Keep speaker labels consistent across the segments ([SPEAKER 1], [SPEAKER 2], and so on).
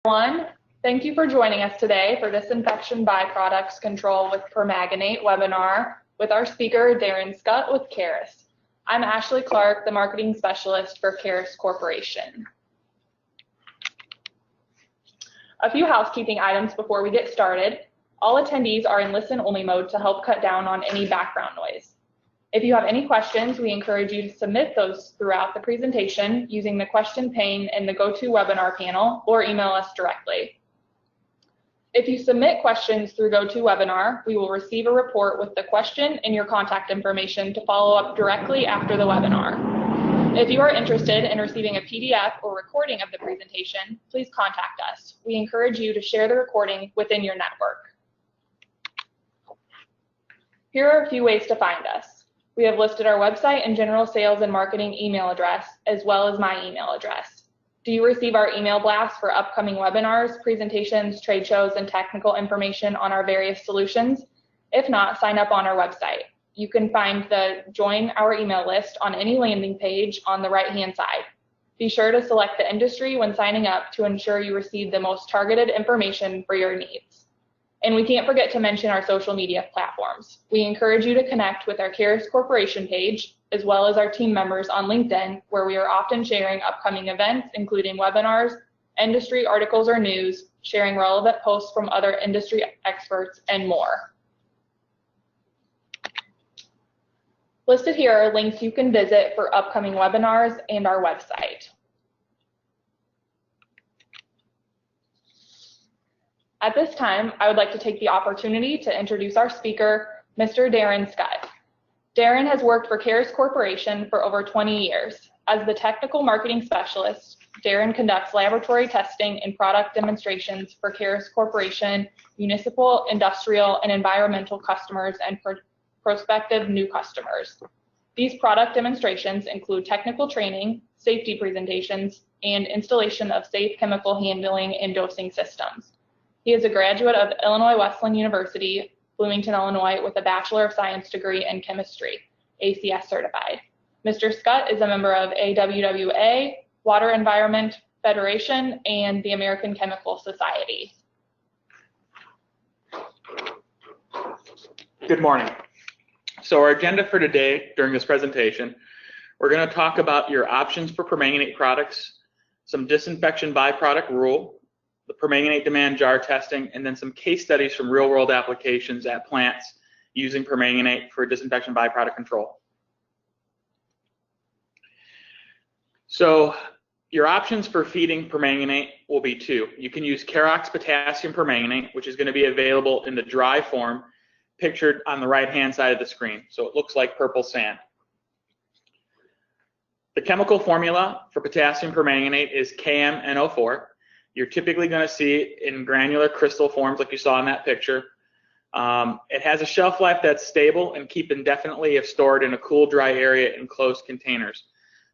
[SPEAKER 1] Everyone, thank you for joining us today for Disinfection Byproducts Control with Permanganate webinar with our speaker, Darin Skutt with Carus. I'm Ashley Clark, the Marketing Specialist for Carus Corporation. A few housekeeping items before we get started. All attendees are in listen-only mode to help cut down on any background noise. If you have any questions, we encourage you to submit those throughout the presentation using the question pane in the GoToWebinar panel or email us directly. If you submit questions through GoToWebinar, we will receive a report with the question and your contact information to follow up directly after the webinar. If you are interested in receiving a PDF or recording of the presentation, please contact us. We encourage you to share the recording within your network. Here are a few ways to find us. We have listed our website and general sales and marketing email address, as well as my email address. Do you receive our email blasts for upcoming webinars, presentations, trade shows, and technical information on our various solutions? If not, sign up on our website. You can find the Join Our Email list on any landing page on the right-hand side. Be sure to select the industry when signing up to ensure you receive the most targeted information for your needs. And we can't forget to mention our social media platforms. We encourage you to connect with our Carus Corporation page, as well as our team members on LinkedIn, where we are often sharing upcoming events, including webinars, industry articles or news, sharing relevant posts from other industry experts, and more. Listed here are links you can visit for upcoming webinars and our website. At this time, I would like to take the opportunity to introduce our speaker, Mr. Darin Skutt. Darin has worked for Carus Corporation for over 20 years. As the technical marketing specialist, Darin conducts laboratory testing and product demonstrations for Carus Corporation, municipal, industrial, and environmental customers and prospective new customers. These product demonstrations include technical training, safety presentations, and installation of safe chemical handling and dosing systems. He is a graduate of Illinois Wesleyan University, Bloomington, Illinois, with a Bachelor of Science degree in Chemistry, ACS certified. Mr. Skutt is a member of AWWA, Water Environment Federation, and the American Chemical Society.
[SPEAKER 2] Good morning. So our agenda for today during this presentation, we're going to talk about your options for permanganate products, some disinfection byproduct rule, the permanganate demand jar testing, and then some case studies from real-world applications at plants using permanganate for disinfection byproduct control. So your options for feeding permanganate will be two. You can use CAIROX potassium permanganate, which is going to be available in the dry form, pictured on the right-hand side of the screen. So it looks like purple sand. The chemical formula for potassium permanganate is KMNO4. You're typically going to see it in granular crystal forms like you saw in that picture. It has a shelf life that's stable and keep indefinitely if stored in a cool, dry area in closed containers.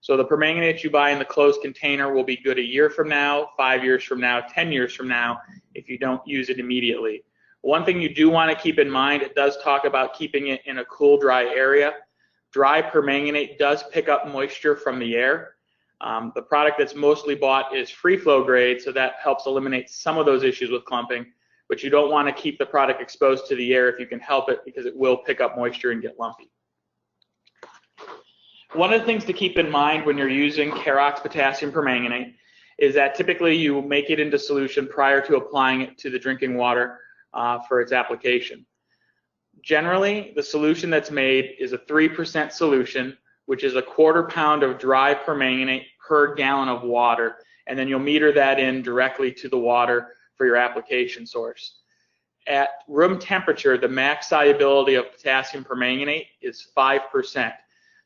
[SPEAKER 2] So the permanganate you buy in the closed container will be good a year from now, 5 years from now, 10 years from now if you don't use it immediately. One thing you do want to keep in mind, it does talk about keeping it in a cool, dry area. Dry permanganate does pick up moisture from the air. The product that's mostly bought is free flow grade, so that helps eliminate some of those issues with clumping, but you don't want to keep the product exposed to the air if you can help it, because it will pick up moisture and get lumpy. One of the things to keep in mind when you're using CAIROX potassium permanganate is that typically you make it into solution prior to applying it to the drinking water for its application. Generally, the solution that's made is a 3% solution, which is a 1/4 pound of dry permanganate per gallon of water, and then you'll meter that in directly to the water for your application source. At room temperature, the max solubility of potassium permanganate is 5%.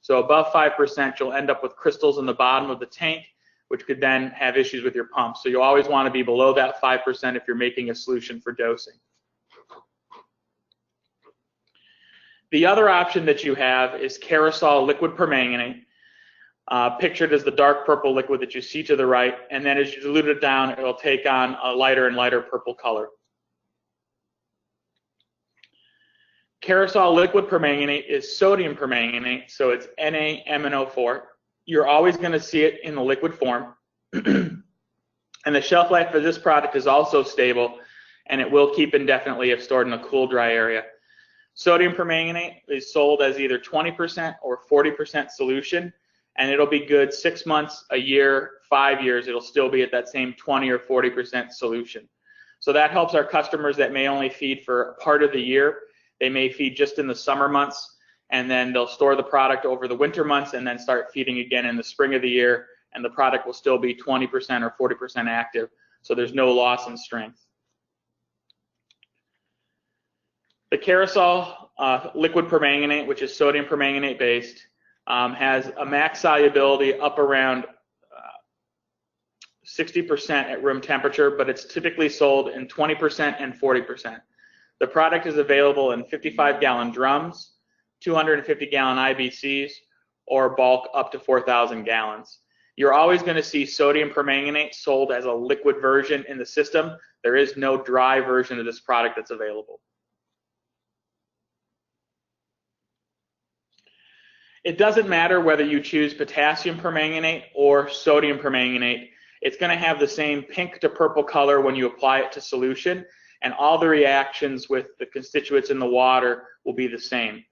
[SPEAKER 2] So above 5%, you'll end up with crystals in the bottom of the tank, which could then have issues with your pump. So you always want to be below that 5% if you're making a solution for dosing. The other option that you have is CARUSOL liquid permanganate, pictured as the dark purple liquid that you see to the right, and then as you dilute it down, it will take on a lighter and lighter purple color. CARUSOL liquid permanganate is sodium permanganate, so it's NaMnO4. You're always going to see it in the liquid form. And the shelf life for this product is also stable, and it will keep indefinitely if stored in a cool, dry area. Sodium permanganate is sold as either 20% or 40% solution, and it'll be good 6 months, a year, 5 years. It'll still be at that same 20 or 40% solution. So that helps our customers that may only feed for part of the year. They may feed just in the summer months, and then they'll store the product over the winter months and then start feeding again in the spring of the year, and the product will still be 20% or 40% active, so there's no loss in strength. The CARUSOL liquid permanganate, which is sodium permanganate based, has a max solubility up around 60% at room temperature, but it's typically sold in 20% and 40%. The product is available in 55-gallon drums, 250-gallon IBCs, or bulk up to 4,000 gallons. You're always going to see sodium permanganate sold as a liquid version in the system. There is no dry version of this product that's available. It doesn't matter whether you choose potassium permanganate or sodium permanganate. It's going to have the same pink to purple color when you apply it to solution, and all the reactions with the constituents in the water will be the same.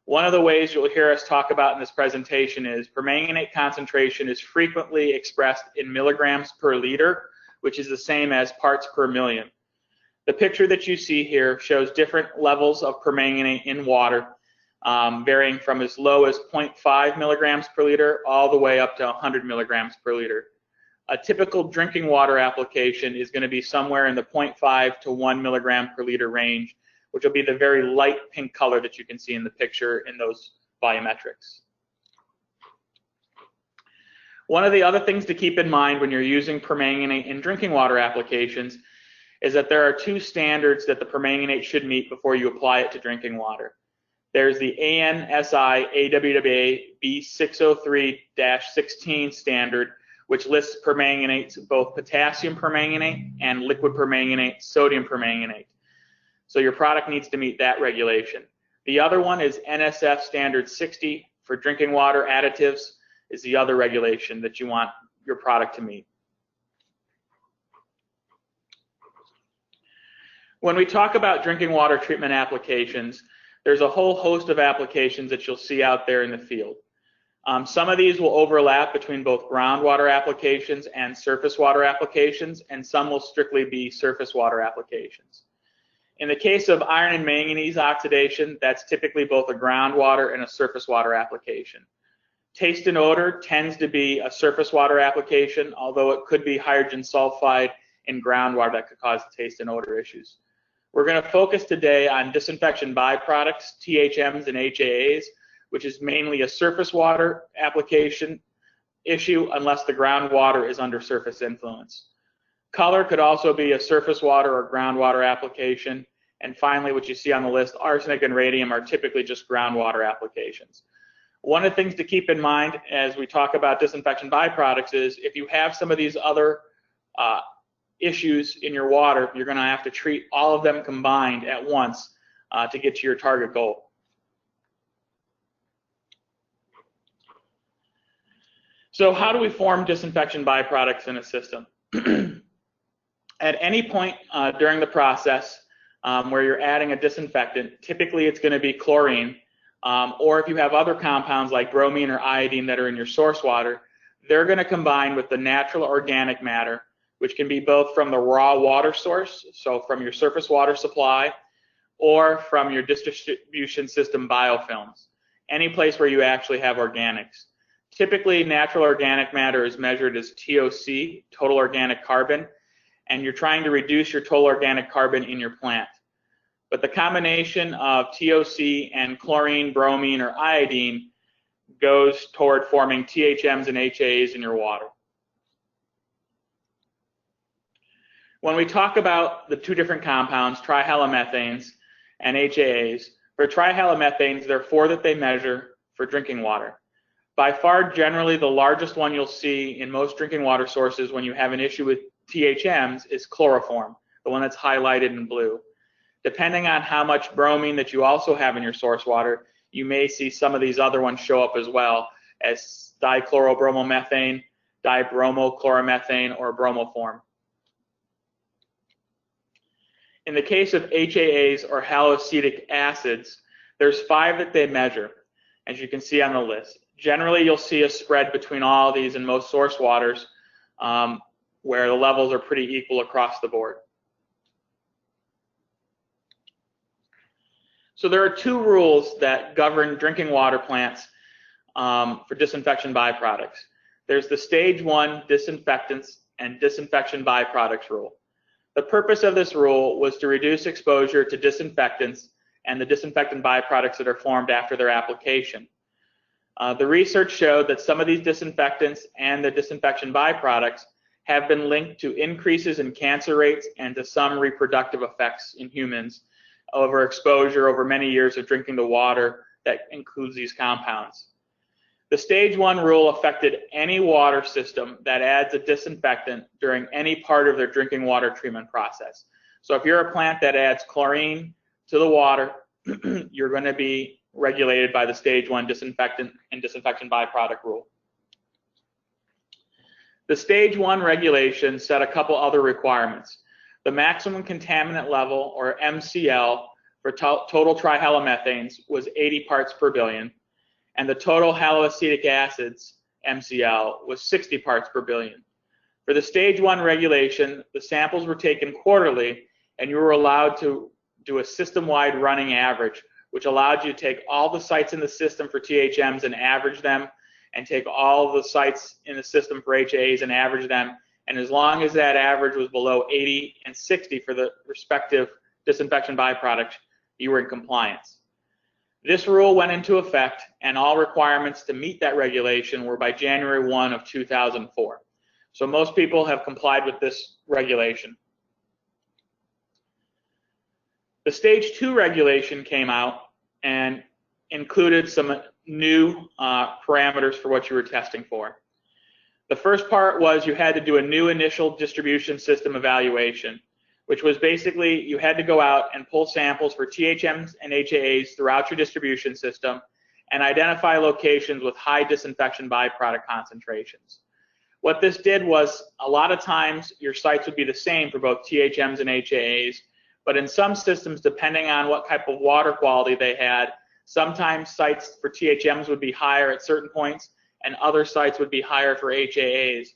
[SPEAKER 2] One of the ways you'll hear us talk about in this presentation is permanganate concentration is frequently expressed in milligrams per liter, which is the same as parts per million. The picture that you see here shows different levels of permanganate in water, varying from as low as 0.5 milligrams per liter all the way up to 100 milligrams per liter. A typical drinking water application is going to be somewhere in the 0.5 to 1 milligram per liter range, which will be the very light pink color that you can see in the picture in those volumetrics. One of the other things to keep in mind when you're using permanganate in drinking water applications is that there are two standards that the permanganate should meet before you apply it to drinking water. There's the ANSI AWWA B603-16 standard, which lists permanganates, both potassium permanganate and liquid permanganate, sodium permanganate. So your product needs to meet that regulation. The other one is NSF standard 60 for drinking water additives, is the other regulation that you want your product to meet. When we talk about drinking water treatment applications, there's a whole host of applications that you'll see out there in the field. Some of these will overlap between both groundwater applications and surface water applications, and some will strictly be surface water applications. In the case of iron and manganese oxidation, that's typically both a groundwater and a surface water application. Taste and odor tends to be a surface water application, although it could be hydrogen sulfide in groundwater that could cause taste and odor issues. We're going to focus today on disinfection byproducts, THMs and HAAs, which is mainly a surface water application issue unless the groundwater is under surface influence. Color could also be a surface water or groundwater application. And finally, what you see on the list, arsenic and radium are typically just groundwater applications. One of the things to keep in mind as we talk about disinfection byproducts is if you have some of these other issues in your water, you're going to have to treat all of them combined at once to get to your target goal. So how do we form disinfection byproducts in a system? At any point during the process where you're adding a disinfectant, typically it's going to be chlorine, or if you have other compounds like bromine or iodine that are in your source water, they're going to combine with the natural organic matter, which can be both from the raw water source, so from your surface water supply, or from your distribution system biofilms, any place where you actually have organics. Typically, natural organic matter is measured as TOC, total organic carbon, and you're trying to reduce your total organic carbon in your plant. But the combination of TOC and chlorine, bromine, or iodine goes toward forming THMs and HAAs in your water. When we talk about the two different compounds, trihalomethanes and HAAs, for trihalomethanes, there are 4 that they measure for drinking water. By far, generally, the largest one you'll see in most drinking water sources when you have an issue with THMs is chloroform, the one that's highlighted in blue. Depending on how much bromine that you also have in your source water, you may see some of these other ones show up as well as dichlorobromomethane, dibromochloromethane, or bromoform. In the case of HAAs or haloacetic acids, there's 5 that they measure, as you can see on the list. Generally, you'll see a spread between all of these in most source waters where the levels are pretty equal across the board. So there are 2 rules that govern drinking water plants for disinfection byproducts. There's the stage 1 disinfectants and disinfection byproducts rule. The purpose of this rule was to reduce exposure to disinfectants and the disinfectant byproducts that are formed after their application. The research showed that some of these disinfectants and the disinfection byproducts have been linked to increases in cancer rates and to some reproductive effects in humans over exposure over many years of drinking the water that includes these compounds. The stage 1 rule affected any water system that adds a disinfectant during any part of their drinking water treatment process. So if you're a plant that adds chlorine to the water, you're going to be regulated by the stage 1 disinfectant and disinfection byproduct rule. The stage 1 regulation set a couple other requirements. The maximum contaminant level, or MCL, for total trihalomethanes was 80 parts per billion, and the total haloacetic acids, MCL, was 60 parts per billion. For the stage 1 regulation, the samples were taken quarterly, and you were allowed to do a system-wide running average, which allowed you to take all the sites in the system for THMs and average them, and take all the sites in the system for HAAs and average them. And as long as that average was below 80 and 60 for the respective disinfection byproduct, you were in compliance. This rule went into effect, and all requirements to meet that regulation were by January 1 of 2004. So most people have complied with this regulation. The stage 2 regulation came out and included some new parameters for what you were testing for. The first part was you had to do a new initial distribution system evaluation, which was basically you had to go out and pull samples for THMs and HAAs throughout your distribution system and identify locations with high disinfection byproduct concentrations. What this did was a lot of times your sites would be the same for both THMs and HAAs, but in some systems, depending on what type of water quality they had, sometimes sites for THMs would be higher at certain points and other sites would be higher for HAAs.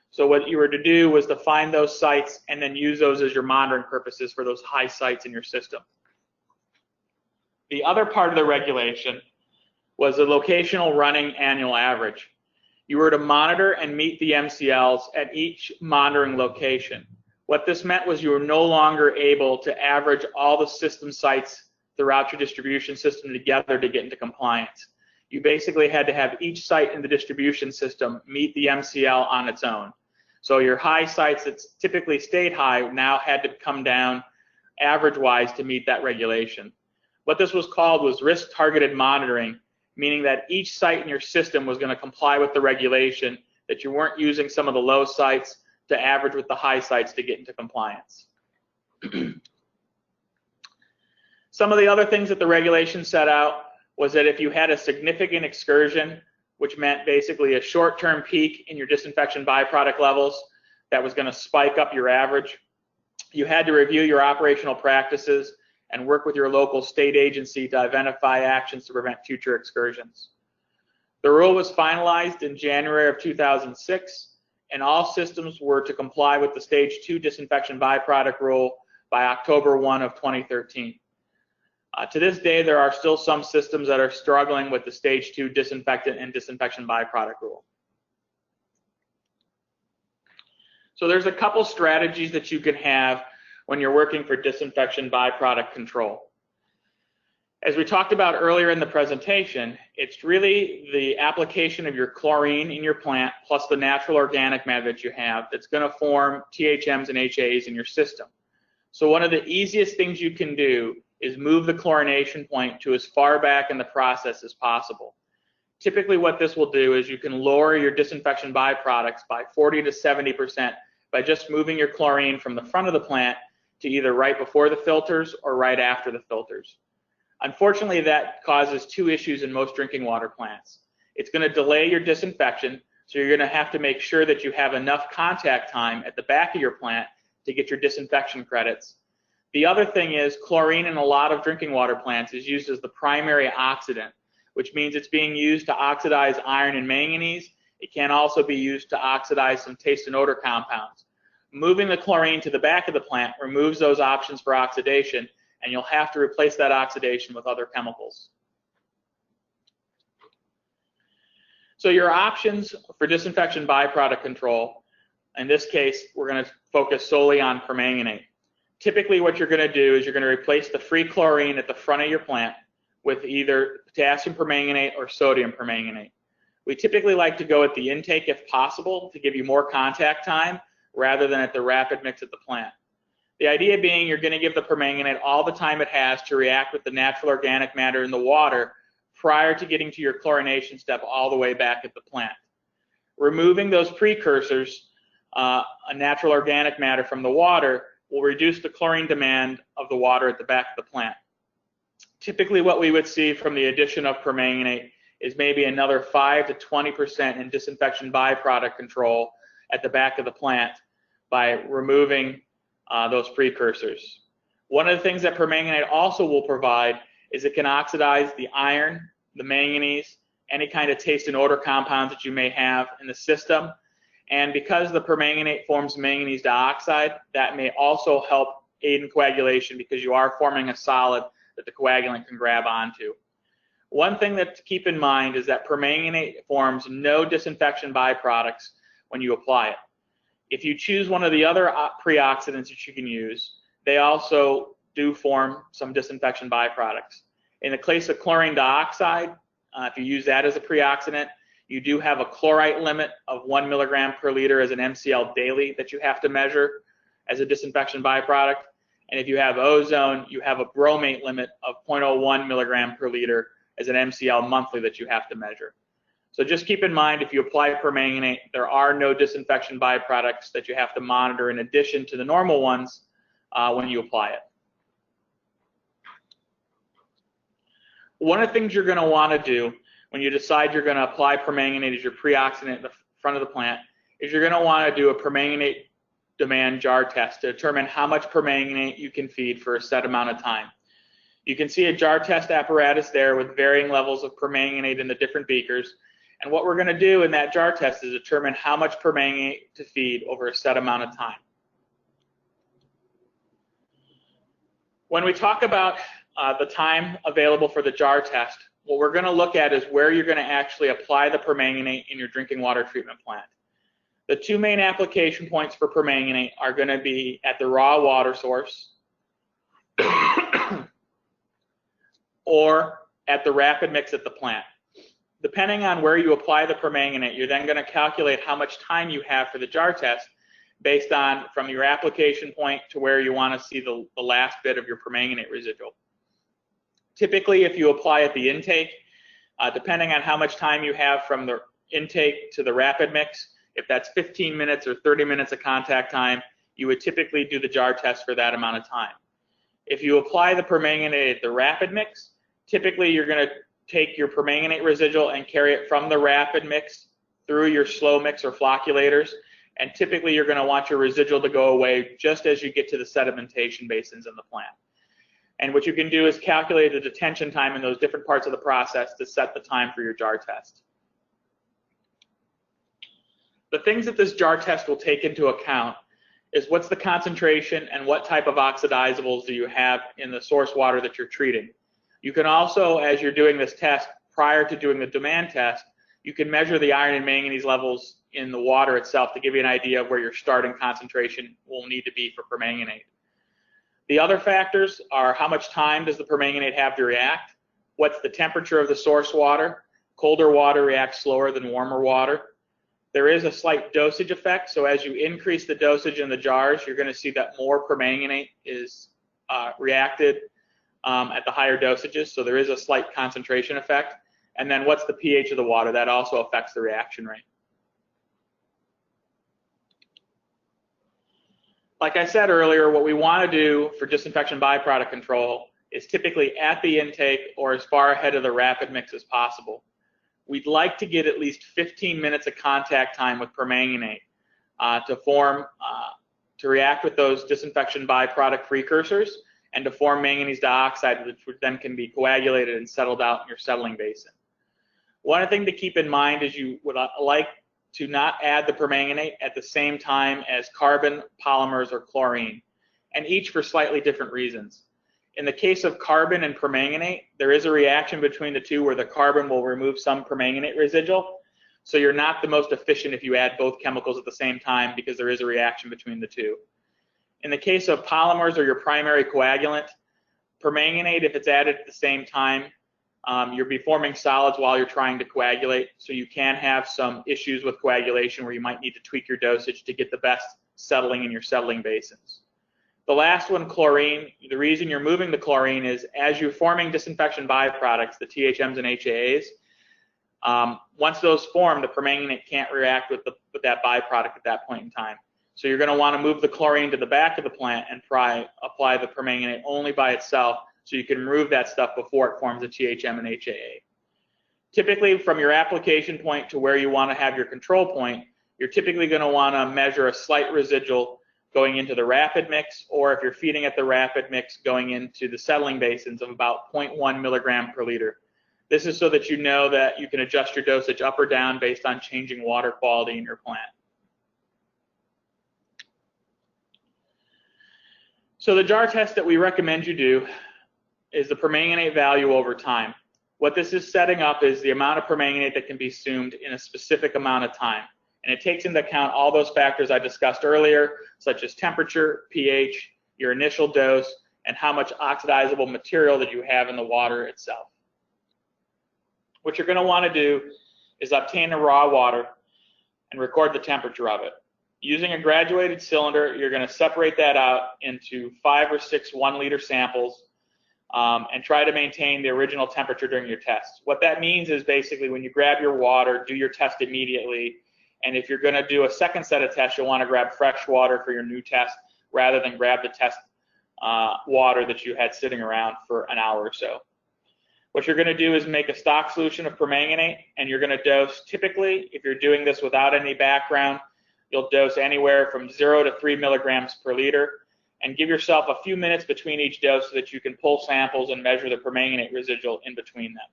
[SPEAKER 2] So what you were to do was to find those sites and then use those as your monitoring purposes for those high sites in your system. The other part of the regulation was the locational running annual average. You were to monitor and meet the MCLs at each monitoring location. What this meant was you were no longer able to average all the system sites throughout your distribution system together to get into compliance. You basically had to have each site in the distribution system meet the MCL on its own. So your high sites that typically stayed high now had to come down average-wise to meet that regulation. What this was called was risk-targeted monitoring, meaning that each site in your system was going to comply with the regulation, that you weren't using some of the low sites to average with the high sites to get into compliance. Some of the other things that the regulation set out was that if you had a significant excursion, which meant basically a short-term peak in your disinfection byproduct levels that was going to spike up your average, you had to review your operational practices and work with your local state agency to identify actions to prevent future excursions. The rule was finalized in January of 2006, and all systems were to comply with the stage 2 disinfection byproduct rule by October 1 of 2013. To this day, there are still some systems that are struggling with the stage 2 disinfectant and disinfection byproduct rule. So there's a couple strategies that you can have when you're working for disinfection byproduct control. As we talked about earlier in the presentation, it's really the application of your chlorine in your plant plus the natural organic matter that you have that's going to form THMs and HAAs in your system. So one of the easiest things you can do is move the chlorination point to as far back in the process as possible. Typically what this will do is you can lower your disinfection byproducts by 40 to 70% by just moving your chlorine from the front of the plant to either right before the filters or right after the filters. Unfortunately, that causes 2 issues in most drinking water plants. It's going to delay your disinfection, so you're going to have to make sure that you have enough contact time at the back of your plant to get your disinfection credits. The other thing is chlorine in a lot of drinking water plants is used as the primary oxidant, which means it's being used to oxidize iron and manganese. It can also be used to oxidize some taste and odor compounds. Moving the chlorine to the back of the plant removes those options for oxidation, and you'll have to replace that oxidation with other chemicals. So your options for disinfection byproduct control, in this case, we're going to focus solely on permanganate. Typically what you're going to do is you're going to replace the free chlorine at the front of your plant with either potassium permanganate or sodium permanganate. We typically like to go at the intake if possible to give you more contact time rather than at the rapid mix at the plant. The idea being you're going to give the permanganate all the time it has to react with the natural organic matter in the water prior to getting to your chlorination step all the way back at the plant. Removing those precursors, a natural organic matter from the water, will reduce the chlorine demand of the water at the back of the plant. Typically what we would see from the addition of permanganate is maybe another 5 to 20% in disinfection byproduct control at the back of the plant by removing those precursors. One of the things that permanganate also will provide is it can oxidize the iron, the manganese, any kind of taste and odor compounds that you may have in the system. And because the permanganate forms manganese dioxide, that may also help aid in coagulation because you are forming a solid that the coagulant can grab onto. One thing that to keep in mind is that permanganate forms no disinfection byproducts when you apply it. If you choose one of the other pre-oxidants that you can use, they also do form some disinfection byproducts. In the case of chlorine dioxide, if you use that as a pre-oxidant, you do have a chlorite limit of 1 milligram per liter as an MCL daily that you have to measure as a disinfection byproduct. And if you have ozone, you have a bromate limit of 0.01 milligram per liter as an MCL monthly that you have to measure. So just keep in mind, if you apply permanganate, there are no disinfection byproducts that you have to monitor in addition to the normal ones when you apply it. One of the things you're going to want to do when you decide you're going to apply permanganate as your pre-oxidant at the front of the plant is you're going to want to do a permanganate demand jar test to determine how much permanganate you can feed for a set amount of time. You can see a jar test apparatus there with varying levels of permanganate in the different beakers. And what we're going to do in that jar test is determine how much permanganate to feed over a set amount of time. When we talk about the time available for the jar test, what we're going to look at is where you're going to actually apply the permanganate in your drinking water treatment plant. The two main application points for permanganate are going to be at the raw water source or at the rapid mix at the plant. Depending on where you apply the permanganate, you're then going to calculate how much time you have for the jar test based on from your application point to where you want to see the last bit of your permanganate residual. Typically, if you apply at the intake, depending on how much time you have from the intake to the rapid mix, if that's 15 minutes or 30 minutes of contact time, you would typically do the jar test for that amount of time. If you apply the permanganate at the rapid mix, typically you're going to take your permanganate residual and carry it from the rapid mix through your slow mix or flocculators, and typically you're going to want your residual to go away just as you get to the sedimentation basins in the plant. And what you can do is calculate the detention time in those different parts of the process to set the time for your jar test. The things that this jar test will take into account is what's the concentration and what type of oxidizables do you have in the source water that you're treating. You can also, as you're doing this test, prior to doing the demand test, you can measure the iron and manganese levels in the water itself to give you an idea of where your starting concentration will need to be for permanganate. The other factors are how much time does the permanganate have to react, what's the temperature of the source water. Colder water reacts slower than warmer water. There is a slight dosage effect, so as you increase the dosage in the jars, you're going to see that more permanganate is reacted at the higher dosages, so there is a slight concentration effect. And then what's the pH of the water? That also affects the reaction rate. Like I said earlier, what we want to do for disinfection byproduct control is typically at the intake or as far ahead of the rapid mix as possible. We'd like to get at least 15 minutes of contact time with permanganate to to react with those disinfection byproduct precursors and to form manganese dioxide, which then can be coagulated and settled out in your settling basin. One thing to keep in mind is you would like to not add the permanganate at the same time as carbon, polymers, or chlorine, and each for slightly different reasons. In the case of carbon and permanganate, there is a reaction between the two where the carbon will remove some permanganate residual, so you're not the most efficient if you add both chemicals at the same time because there is a reaction between the two. In the case of polymers or your primary coagulant, permanganate, if it's added at the same time, you'll be forming solids while you're trying to coagulate, so you can have some issues with coagulation where you might need to tweak your dosage to get the best settling in your settling basins. The last one, chlorine, the reason you're moving the chlorine is as you're forming disinfection byproducts, the THMs and HAAs, once those form, the permanganate can't react with that byproduct at that point in time. So you're going to want to move the chlorine to the back of the plant and apply the permanganate only by itself, so you can remove that stuff before it forms a THM and HAA. Typically, from your application point to where you want to have your control point, you're typically going to want to measure a slight residual going into the rapid mix, or if you're feeding at the rapid mix, going into the settling basins of about 0.1 milligram per liter. This is so that you know that you can adjust your dosage up or down based on changing water quality in your plant. So the jar test that we recommend you do is the permanganate value over time. What this is setting up is the amount of permanganate that can be consumed in a specific amount of time. And it takes into account all those factors I discussed earlier, such as temperature, pH, your initial dose, and how much oxidizable material that you have in the water itself. What you're going to want to do is obtain the raw water and record the temperature of it. Using a graduated cylinder, you're going to separate that out into 5 or 6 1-liter samples and try to maintain the original temperature during your test. What that means is basically when you grab your water, do your test immediately. And if you're going to do a second set of tests, you'll want to grab fresh water for your new test rather than grab the test water that you had sitting around for an hour or so. What you're going to do is make a stock solution of permanganate, and you're going to dose, typically, if you're doing this without any background, you'll dose anywhere from 0 to 3 milligrams per liter, and give yourself a few minutes between each dose so that you can pull samples and measure the permanganate residual in between them.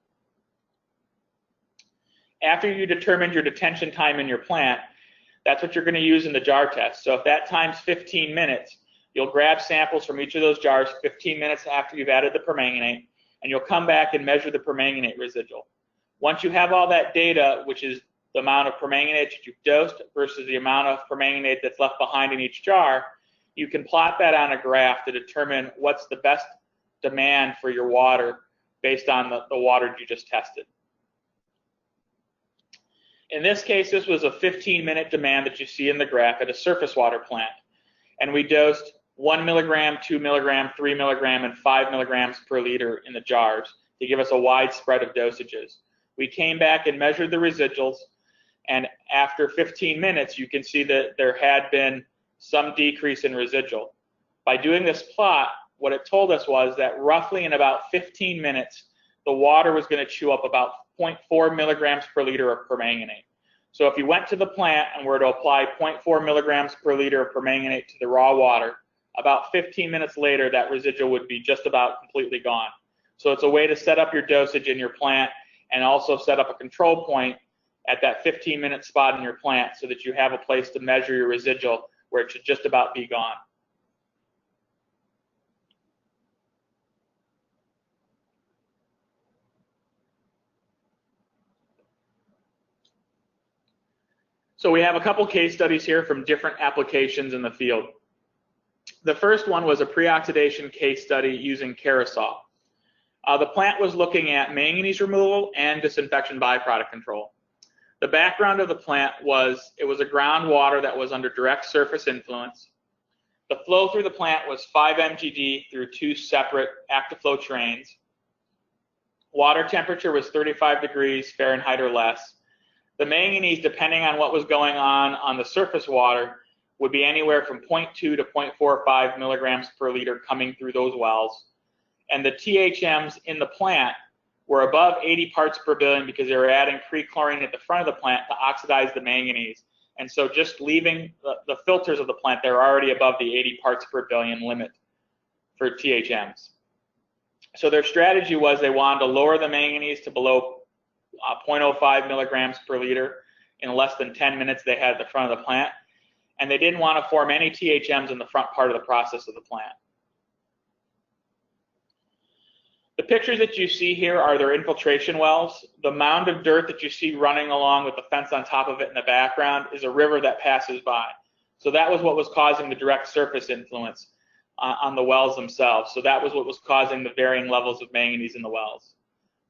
[SPEAKER 2] After you determined your detention time in your plant, that's what you're going to use in the jar test. So if that time's 15 minutes, you'll grab samples from each of those jars 15 minutes after you've added the permanganate, and you'll come back and measure the permanganate residual. Once you have all that data, which is the amount of permanganate that you've dosed versus the amount of permanganate that's left behind in each jar, you can plot that on a graph to determine what's the best demand for your water based on the water you just tested. In this case, this was a 15-minute demand that you see in the graph at a surface water plant. And we dosed 1 milligram, 2 milligram, 3 milligram, and 5 milligrams per liter in the jars to give us a wide spread of dosages. We came back and measured the residuals, and after 15 minutes, you can see that there had been some decrease in residual. By doing this plot, what it told us was that roughly in about 15 minutes, the water was going to chew up about 0.4 milligrams per liter of permanganate. So if you went to the plant and were to apply 0.4 milligrams per liter of permanganate to the raw water, about 15 minutes later, that residual would be just about completely gone. So it's a way to set up your dosage in your plant and also set up a control point at that 15-minute spot in your plant so that you have a place to measure your residual where it should just about be gone. So we have a couple case studies here from different applications in the field. The first one was a pre-oxidation case study using CARUSOL. The plant was looking at manganese removal and disinfection byproduct control. The background of the plant was it was a groundwater that was under direct surface influence. The flow through the plant was 5 mgd through 2 separate active flow trains. Water temperature was 35 degrees Fahrenheit or less. The manganese, depending on what was going on the surface water, would be anywhere from 0.2 to 0.45 milligrams per liter coming through those wells. And the THMs in the plant were above 80 parts per billion because they were adding pre-chlorine at the front of the plant to oxidize the manganese. And so just leaving the filters of the plant, they're already above the 80 parts per billion limit for THMs. So their strategy was they wanted to lower the manganese to below 0.05 milligrams per liter in less than 10 minutes they had at the front of the plant. And they didn't want to form any THMs in the front part of the process of the plant. The pictures that you see here are their infiltration wells. The mound of dirt that you see running along with the fence on top of it in the background is a river that passes by. So that was what was causing the direct surface influence on the wells themselves. So that was what was causing the varying levels of manganese in the wells.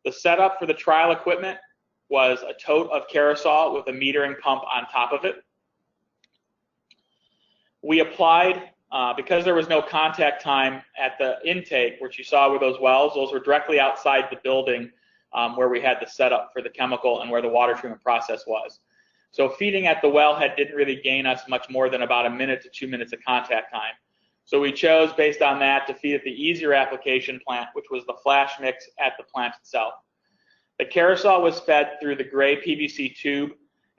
[SPEAKER 2] The setup for the trial equipment was a tote of CARUSOL with a metering pump on top of it. We applied, because there was no contact time at the intake, which you saw with those wells, those were directly outside the building where we had the setup for the chemical and where the water treatment process was. So feeding at the wellhead didn't really gain us much more than about 1 minute to 2 minutes of contact time. So we chose, based on that, to feed at the easier application plant, which was the flash mix at the plant itself. The CARUSOL was fed through the gray PVC tube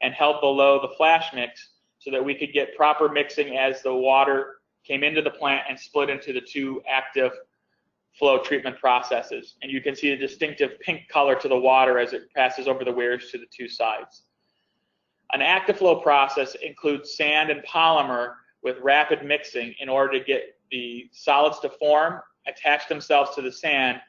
[SPEAKER 2] and held below the flash mix so that we could get proper mixing as the water came into the plant and split into the two active flow treatment processes. And you can see the distinctive pink color to the water as it passes over the weirs to the two sides. An active flow process includes sand and polymer with rapid mixing in order to get the solids to form, attach themselves to the sand,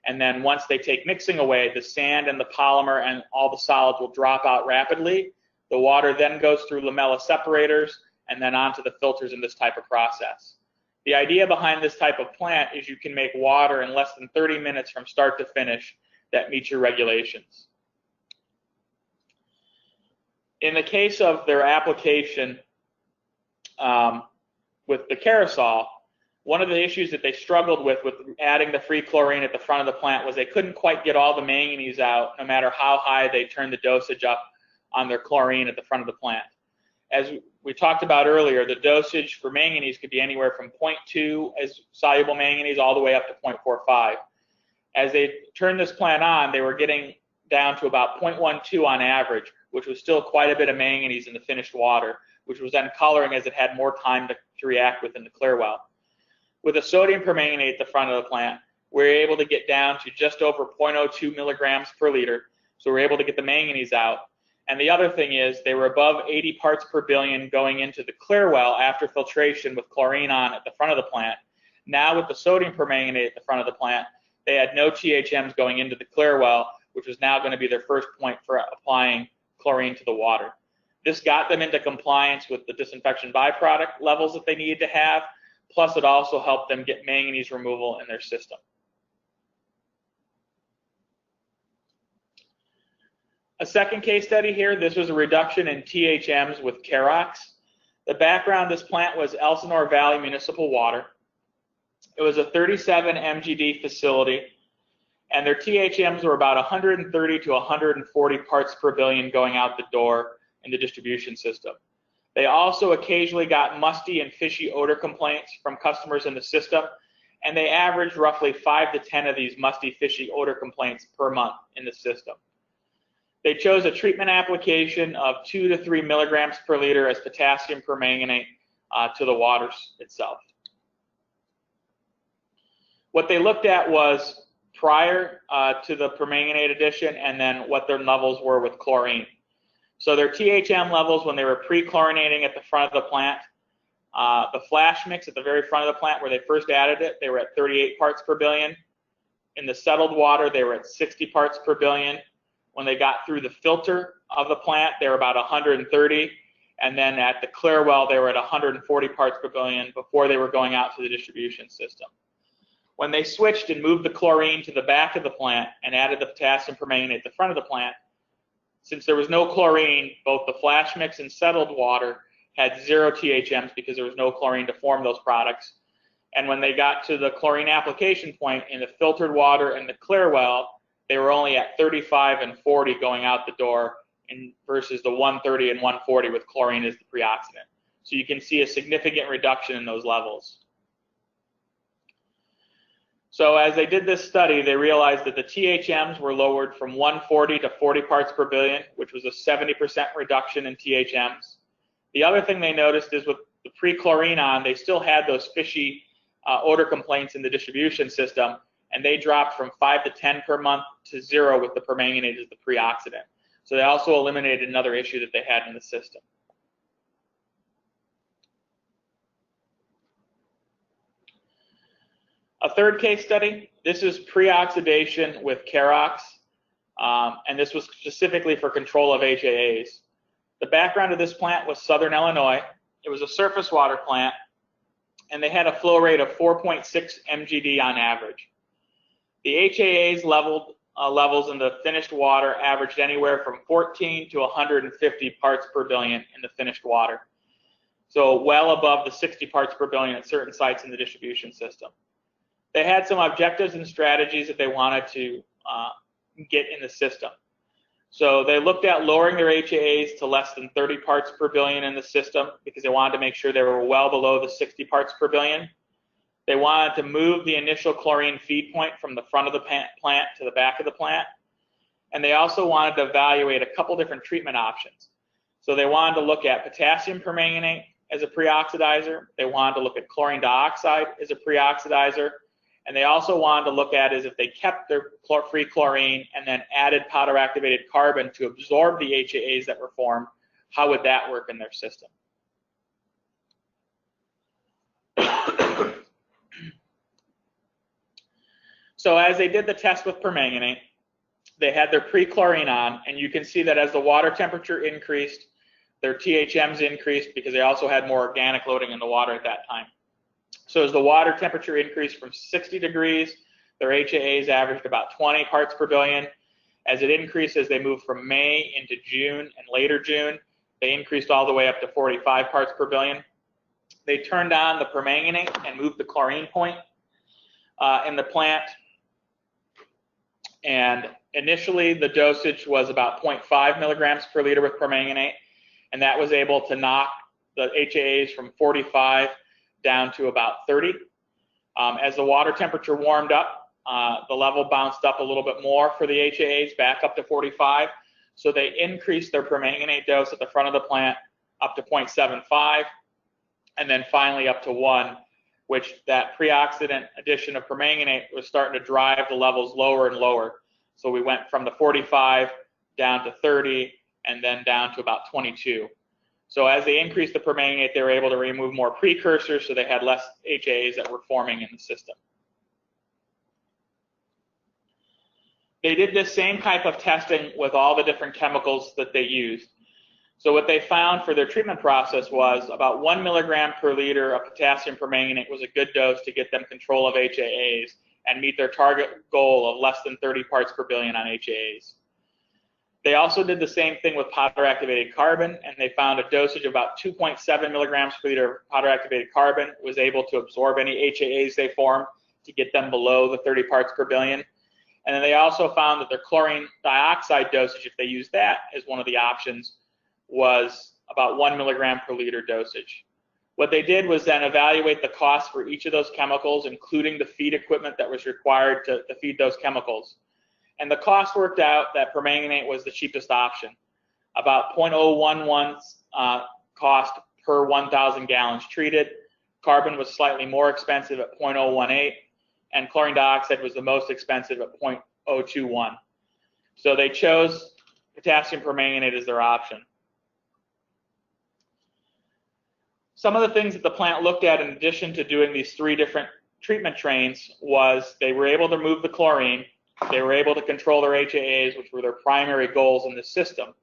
[SPEAKER 2] and then once they take mixing away, the sand and the polymer and all the solids will drop out rapidly. The water then goes through lamella separators and then onto the filters in this type of process. The idea behind this type of plant is you can make water in less than 30 minutes from start to finish that meets your regulations. In the case of their application with the CARUSOL, one of the issues that they struggled with adding the free chlorine at the front of the plant was they couldn't quite get all the manganese out no matter how high they turned the dosage up on their chlorine at the front of the plant. As we talked about earlier, the dosage for manganese could be anywhere from 0.2 as soluble manganese all the way up to 0.45. As they turned this plant on, they were getting down to about 0.12 on average, which was still quite a bit of manganese in the finished water, which was then coloring as it had more time to react within the clear well. With a sodium permanganate at the front of the plant, we were able to get down to just over 0.02 milligrams per liter, so we were able to get the manganese out. And the other thing is they were above 80 parts per billion going into the clear well after filtration with chlorine on at the front of the plant. Now with the sodium permanganate at the front of the plant, they had no THMs going into the clear well, which was now going to be their first point for applying chlorine to the water. This got them into compliance with the disinfection byproduct levels that they needed to have, plus it also helped them get manganese removal in their system. A second case study here, this was a reduction in THMs with CAIROX. The background of this plant was Elsinore Valley Municipal Water. It was a 37 MGD facility, and their THMs were about 130 to 140 parts per billion going out the door in the distribution system. They also occasionally got musty and fishy odor complaints from customers in the system, and they averaged roughly 5 to 10 of these musty, fishy odor complaints per month in the system. They chose a treatment application of 2 to 3 milligrams per liter as potassium permanganate to the water itself. What they looked at was prior to the permanganate addition and then what their levels were with chlorine. So their THM levels when they were pre-chlorinating at the front of the plant, the flash mix at the very front of the plant where they first added it, they were at 38 parts per billion. In the settled water, they were at 60 parts per billion. When they got through the filter of the plant, they were about 130. And then at the clear well, they were at 140 parts per billion before they were going out to the distribution system. When they switched and moved the chlorine to the back of the plant and added the potassium permanganate at the front of the plant, since there was no chlorine, both the flash mix and settled water had 0 THMs because there was no chlorine to form those products. And when they got to the chlorine application point in the filtered water and the clear well, they were only at 35 and 40 going out the door versus the 130 and 140 with chlorine as the pre-oxidant. So you can see a significant reduction in those levels. So as they did this study, they realized that the THMs were lowered from 140 to 40 parts per billion, which was a 70% reduction in THMs. The other thing they noticed is with the pre-chlorine on, they still had those fishy odor complaints in the distribution system, and they dropped from 5 to 10 per month to 0 with the permanganate as the pre-oxidant. So they also eliminated another issue that they had in the system. A third case study, this is pre-oxidation with CAIROX, and this was specifically for control of HAAs. The background of this plant was Southern Illinois. It was a surface water plant, and they had a flow rate of 4.6 mgd on average. The HAAs levels in the finished water averaged anywhere from 14 to 150 parts per billion in the finished water. So well above the 60 parts per billion at certain sites in the distribution system. They had some objectives and strategies that they wanted to get in the system. So they looked at lowering their HAAs to less than 30 parts per billion in the system because they wanted to make sure they were well below the 60 parts per billion. They wanted to move the initial chlorine feed point from the front of the plant to the back of the plant. And they also wanted to evaluate a couple different treatment options. So they wanted to look at potassium permanganate as a pre-oxidizer. They wanted to look at chlorine dioxide as a pre-oxidizer. And they also wanted to look at is if they kept their free chlorine and then added powder activated carbon to absorb the HAAs that were formed, how would that work in their system? So as they did the test with permanganate, they had their pre-chlorine on, and you can see that as the water temperature increased, their THMs increased because they also had more organic loading in the water at that time. So as the water temperature increased from 60 degrees, their HAAs averaged about 20 parts per billion. As it increased as they moved from May into June and later June, they increased all the way up to 45 parts per billion. They turned on the permanganate and moved the chlorine point in the plant. And initially the dosage was about 0.5 milligrams per liter with permanganate, and that was able to knock the HAAs from 45 down to about 30. As the water temperature warmed up, the level bounced up a little bit more for the HAAs, back up to 45. So they increased their permanganate dose at the front of the plant up to 0.75, and then finally up to 1, which that pre-oxidant addition of permanganate was starting to drive the levels lower and lower. So we went from the 45 down to 30, and then down to about 22. So as they increased the permanganate, they were able to remove more precursors, so they had less HAAs that were forming in the system. They did this same type of testing with all the different chemicals that they used. So what they found for their treatment process was about 1 milligram per liter of potassium permanganate was a good dose to get them control of HAAs and meet their target goal of less than 30 parts per billion on HAAs. They also did the same thing with powder activated carbon, and they found a dosage of about 2.7 milligrams per liter of powder activated carbon was able to absorb any HAAs they formed to get them below the 30 parts per billion. And then they also found that their chlorine dioxide dosage, if they used that as one of the options, was about 1 milligram per liter dosage. What they did was then evaluate the cost for each of those chemicals, including the feed equipment that was required to feed those chemicals. And the cost worked out that permanganate was the cheapest option, about 0.011 cost per 1,000 gallons treated. Carbon was slightly more expensive at 0.018, and chlorine dioxide was the most expensive at 0.021. So they chose potassium permanganate as their option. Some of the things that the plant looked at in addition to doing these 3 different treatment trains was they were able to remove the chlorine, they were able to control their HAAs, which were their primary goals in the system.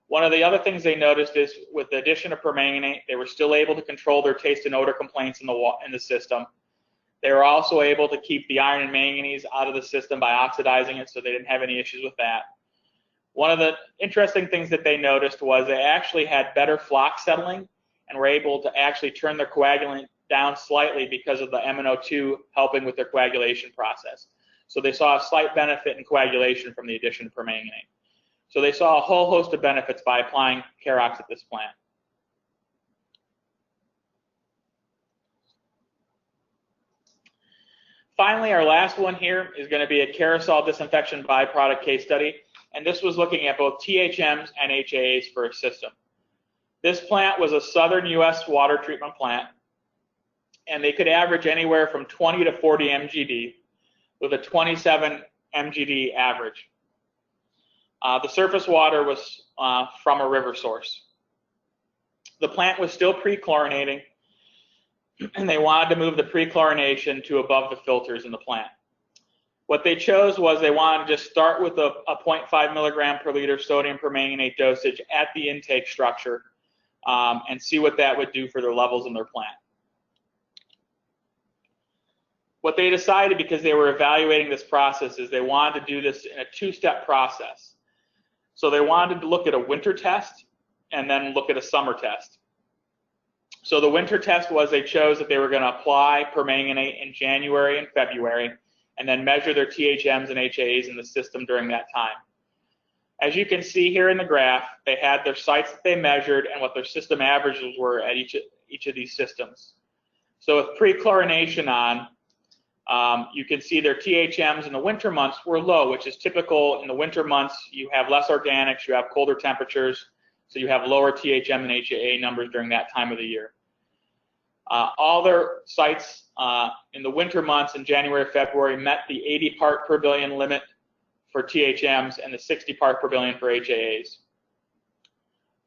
[SPEAKER 2] One of the other things they noticed is with the addition of permanganate, they were still able to control their taste and odor complaints in the system. They were also able to keep the iron and manganese out of the system by oxidizing it, so they didn't have any issues with that. One of the interesting things that they noticed was they actually had better flock settling and were able to actually turn their coagulant down slightly because of the MnO2 helping with their coagulation process. So they saw a slight benefit in coagulation from the addition of permanganate. So they saw a whole host of benefits by applying CAIROX at this plant. Finally, our last one here is going to be a CARUSOL disinfection byproduct case study, and this was looking at both THMs and HAAs for a system. This plant was a southern U.S. water treatment plant, and they could average anywhere from 20 to 40 MGD with a 27 MGD average. The surface water was from a river source. The plant was still pre-chlorinating, and they wanted to move the pre-chlorination to above the filters in the plant. What they chose was they wanted to just start with a 0.5 milligram per liter sodium permanganate dosage at the intake structure and see what that would do for their levels in their plant. What they decided, because they were evaluating this process, is they wanted to do this in a two-step process. So they wanted to look at a winter test and then look at a summer test. So the winter test was they chose that they were going to apply permanganate in January and February and then measure their THMs and HAAs in the system during that time. As you can see here in the graph, they had their sites that they measured and what their system averages were at each of these systems. So with pre-chlorination on, you can see their THMs in the winter months were low, which is typical. In the winter months, you have less organics, you have colder temperatures, so you have lower THM and HAA numbers during that time of the year. All their sites in the winter months in January, February met the 80 part per billion limit for THMs and the 60 part per billion for HAAs.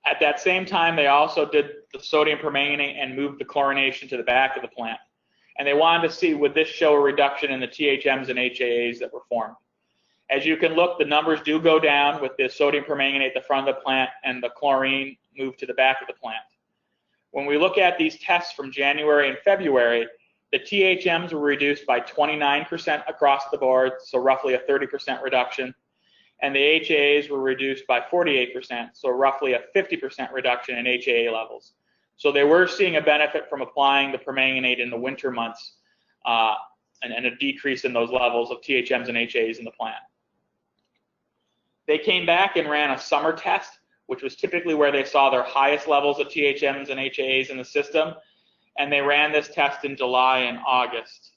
[SPEAKER 2] At that same time, they also did the sodium permanganate and moved the chlorination to the back of the plant. And they wanted to see, would this show a reduction in the THMs and HAAs that were formed. As you can look, the numbers do go down with the sodium permanganate at the front of the plant and the chlorine moved to the back of the plant. When we look at these tests from January and February, the THMs were reduced by 29% across the board, so roughly a 30% reduction, and the HAAs were reduced by 48%, so roughly a 50% reduction in HAA levels. So they were seeing a benefit from applying the permanganate in the winter months and a decrease in those levels of THMs and HAAs in the plant. They came back and ran a summer test, which was typically where they saw their highest levels of THMs and HAAs in the system, and they ran this test in July and August.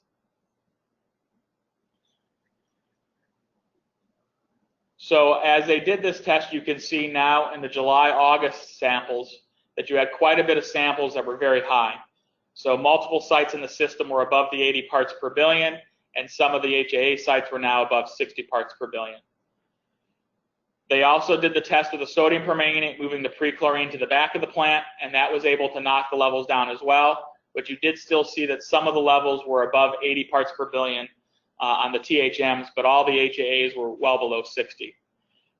[SPEAKER 2] So as they did this test, you can see now in the July-August samples that you had quite a bit of samples that were very high. So multiple sites in the system were above the 80 parts per billion, and some of the HAA sites were now above 60 parts per billion. They also did the test with the sodium permanganate, moving the pre-chlorine to the back of the plant, and that was able to knock the levels down as well. But you did still see that some of the levels were above 80 parts per billion on the THMs, but all the HAAs were well below 60.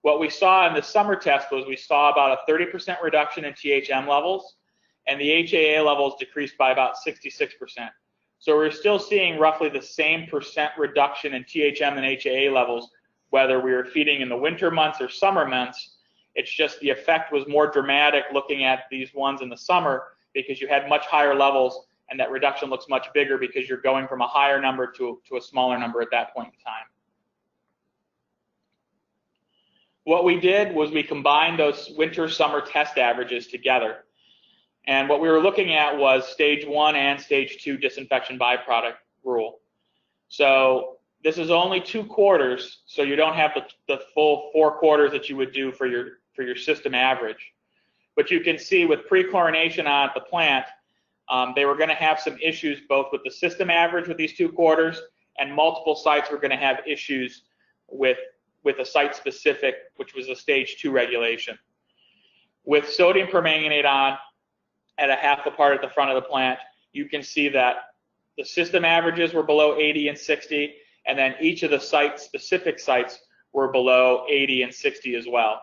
[SPEAKER 2] What we saw in the summer test was we saw about a 30% reduction in THM levels, and the HAA levels decreased by about 66%. So we're still seeing roughly the same percent reduction in THM and HAA levels, whether we were feeding in the winter months or summer months. It's just the effect was more dramatic looking at these ones in the summer because you had much higher levels, and that reduction looks much bigger because you're going from a higher number to a smaller number at that point in time. What we did was we combined those winter-summer test averages together. And what we were looking at was stage 1 and stage 2 disinfection byproduct rule. So this is only 2 quarters, so you don't have the full 4 quarters that you would do for your system average. But you can see with pre-chlorination on the plant, they were going to have some issues both with the system average with these 2 quarters, and multiple sites were going to have issues with a site-specific, which was a stage 2 regulation. With sodium permanganate on at a half a part at the front of the plant, you can see that the system averages were below 80 and 60, and then each of the site-specific sites were below 80 and 60 as well.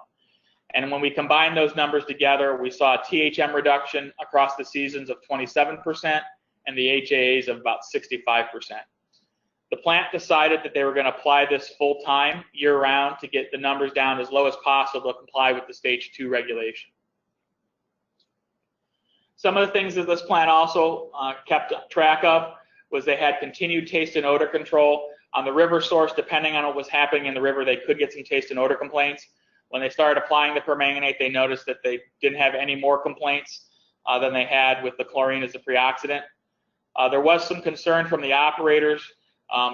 [SPEAKER 2] And when we combined those numbers together, we saw a THM reduction across the seasons of 27% and the HAAs of about 65%. The plant decided that they were going to apply this full-time, year-round, to get the numbers down as low as possible to comply with the stage 2 regulation. Some of the things that this plant also kept track of was they had continued taste and odor control. On the river source, depending on what was happening in the river, they could get some taste and odor complaints. When they started applying the permanganate, they noticed that they didn't have any more complaints than they had with the chlorine as a pre-oxidant. There was some concern from the operators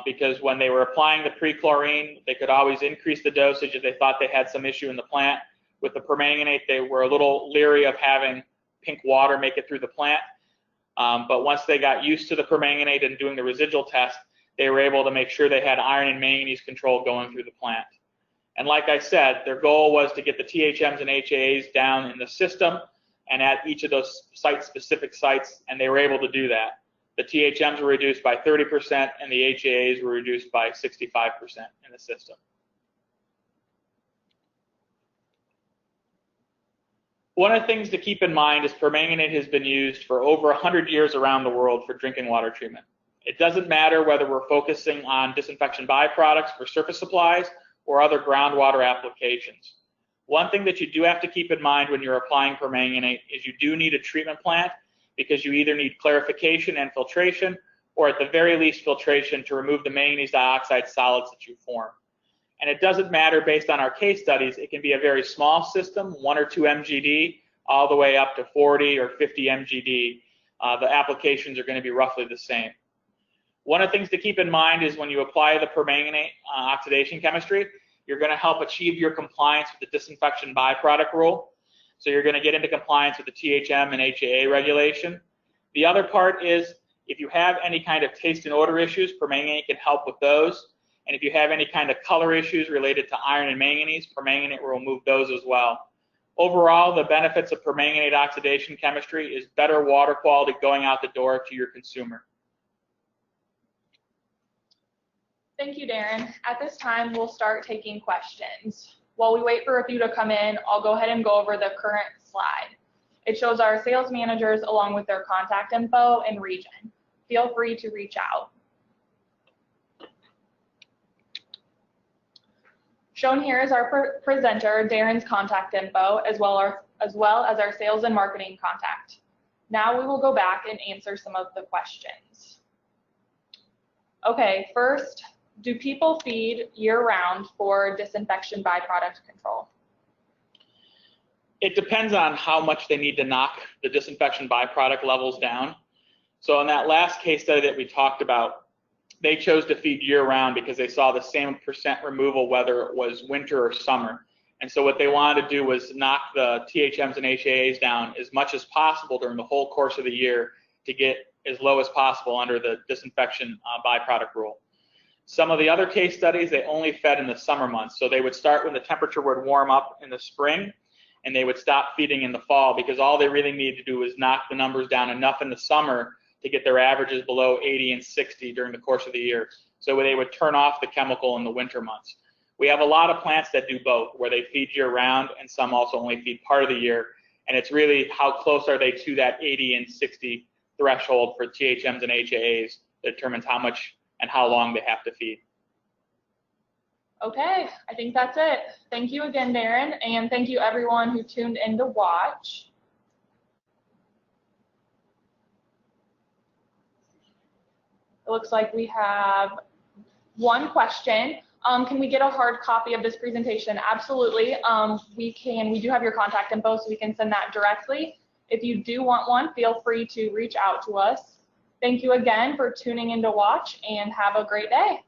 [SPEAKER 2] because when they were applying the pre-chlorine, they could always increase the dosage if they thought they had some issue in the plant. With the permanganate, they were a little leery of having pink water make it through the plant. But once they got used to the permanganate and doing the residual test, they were able to make sure they had iron and manganese control going through the plant. And like I said, their goal was to get the THMs and HAAs down in the system and at each of those site-specific sites, and they were able to do that. The THMs were reduced by 30% and the HAAs were reduced by 65% in the system. One of the things to keep in mind is permanganate has been used for over 100 years around the world for drinking water treatment. It doesn't matter whether we're focusing on disinfection byproducts for surface supplies or other groundwater applications. One thing that you do have to keep in mind when you're applying permanganate is you do need a treatment plant, because you either need clarification and filtration, or at the very least filtration to remove the manganese dioxide solids that you form. And it doesn't matter based on our case studies. It can be a very small system, 1 or 2 MGD, all the way up to 40 or 50 MGD. The applications are going to be roughly the same. One of the things to keep in mind is when you apply the permanganate oxidation chemistry, you're going to help achieve your compliance with the disinfection byproduct rule. So you're going to get into compliance with the THM and HAA regulation. The other part is if you have any kind of taste and odor issues, permanganate can help with those. And if you have any kind of color issues related to iron and manganese, permanganate will remove those as well. Overall, the benefits of permanganate oxidation chemistry is better water quality going out the door to your consumer.
[SPEAKER 1] Thank you, Darin. At this time, we'll start taking questions. While we wait for a few to come in, I'll go ahead and go over the current slide. It shows our sales managers along with their contact info and region. Feel free to reach out. Shown here is our presenter, Darin's contact info, as well as our sales and marketing contact. Now we will go back and answer some of the questions. Okay, first, do people feed year-round for disinfection byproduct control?
[SPEAKER 2] It depends on how much they need to knock the disinfection byproduct levels down. So in that last case study that we talked about, they chose to feed year-round because they saw the same percent removal whether it was winter or summer. And so what they wanted to do was knock the THMs and HAAs down as much as possible during the whole course of the year to get as low as possible under the disinfection byproduct rule. Some of the other case studies, they only fed in the summer months. So they would start when the temperature would warm up in the spring, and they would stop feeding in the fall because all they really needed to do was knock the numbers down enough in the summer to get their averages below 80 and 60 during the course of the year. So they would turn off the chemical in the winter months. We have a lot of plants that do both, where they feed year-round, and some also only feed part of the year. And it's really how close are they to that 80 and 60 threshold for THMs and HAAs that determines how much and how long they have to feed.
[SPEAKER 1] Okay, I think that's it. Thank you again, Darin, and thank you everyone who tuned in to watch. It looks like we have one question. Can we get a hard copy of this presentation? Absolutely. We can. We do have your contact info, so we can send that directly. If you do want one, feel free to reach out to us. Thank you again for tuning in to watch, and have a great day.